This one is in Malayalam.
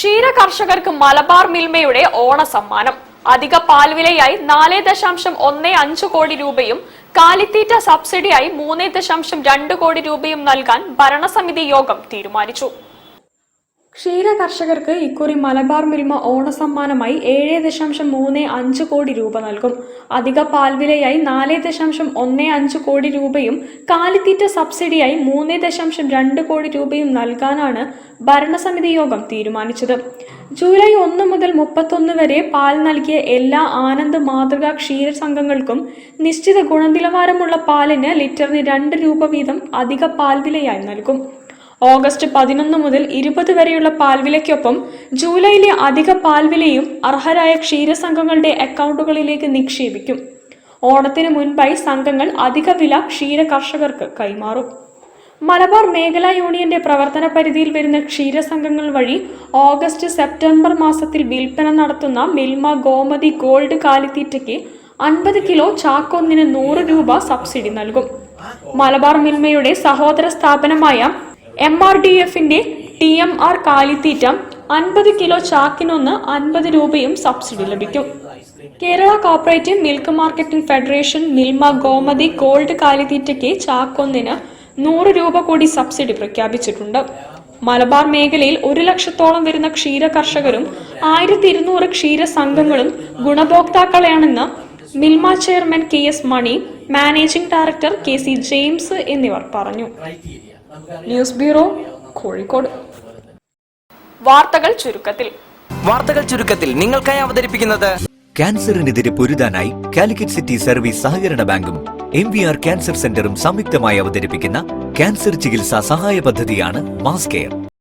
ക്ഷീര കർഷകർക്ക് മലബാർ മിൽമയുടെ ഓണസമ്മാനം. അധിക പാൽവിലയായി 4.15 കോടി രൂപയും കാലിത്തീറ്റ സബ്സിഡിയായി 3.2 കോടി രൂപയും നൽകാൻ ഭരണസമിതി യോഗം തീരുമാനിച്ചു. ക്ഷീര കർഷകർക്ക് ഇക്കുറി മലബാർ മിൽമ ഓണസമ്മാനമായി 7.35 കോടി രൂപ നൽകും. അധിക പാൽവിലയായി 4.15 കോടി രൂപയും കാലിത്തീറ്റ സബ്സിഡിയായി 3.2 കോടി രൂപയും നൽകാനാണ് ഭരണസമിതി യോഗം തീരുമാനിച്ചത്. ജൂലൈ 1 മുതൽ 31 വരെ പാൽ നൽകിയ എല്ലാ ആനന്ദ് മാതൃകാ ക്ഷീര സംഘങ്ങൾക്കും നിശ്ചിത ഗുണനിലവാരമുള്ള പാലിന് ലിറ്ററിന് 2 രൂപ വീതം അധിക പാൽവിലയായി നൽകും. ഓഗസ്റ്റ് 11 മുതൽ 20 വരെയുള്ള പാൽവിലയ്ക്കൊപ്പം ജൂലൈയിലെ അധിക പാൽവിലയും അർഹരായ ക്ഷീരസംഘങ്ങളുടെ അക്കൗണ്ടുകളിലേക്ക് നിക്ഷേപിക്കും. ഓണത്തിന് മുൻപായി സംഘങ്ങൾ അധിക വില ക്ഷീര കർഷകർക്ക് കൈമാറും. മലബാർ മേഖലാ യൂണിയന്റെ പ്രവർത്തന പരിധിയിൽ വരുന്ന ക്ഷീരസംഘങ്ങൾ വഴി ഓഗസ്റ്റ് സെപ്റ്റംബർ മാസത്തിൽ വിൽപ്പന നടത്തുന്ന മിൽമ ഗോമതി ഗോൾഡ് കാലിത്തീറ്റയ്ക്ക് 50 കിലോ ചാക്കൊന്നിന് 100 രൂപ സബ്സിഡി നൽകും. മലബാർ മിൽമയുടെ സഹോദര സ്ഥാപനമായ MRDFന്റെ TMR കാലിത്തീറ്റ 50 കിലോ ചാക്കിനൊന്ന് 50 രൂപയും സബ്സിഡി ലഭിക്കും. Kerala cooperative milk marketing federation Milma Gomathi gold കാലിത്തീറ്റയ്ക്ക് ചാക്കൊന്നിന് 100 രൂപ കൂടി സബ്സിഡി പ്രഖ്യാപിച്ചിട്ടുണ്ട്. മലബാർ മേഖലയിൽ 1 ലക്ഷത്തോളം വരുന്ന ക്ഷീര കർഷകരും 1200 ക്ഷീര സംഘങ്ങളും ഗുണഭോക്താക്കളാണെന്ന് മിൽമ ചെയർമാൻ KS മണി, മാനേജിംഗ് ഡയറക്ടർ KC ജെയിംസ് എന്നിവർ പറഞ്ഞു. News bureau, Kozhikode. വാർത്തകൾ ചുരുക്കത്തിൽ നിങ്ങൾക്കായി അവതരിപ്പിക്കുന്നത് ക്യാൻസറിനെതിരെ പൊരുതാനായി കാലിക്കറ്റ് സിറ്റി സർവീസ് സഹകരണ ബാങ്കും MVR ക്യാൻസർ സെന്ററും സംയുക്തമായി അവതരിപ്പിക്കുന്ന ക്യാൻസർ ചികിത്സാ സഹായ പദ്ധതിയാണ് മാസ് കെയർ.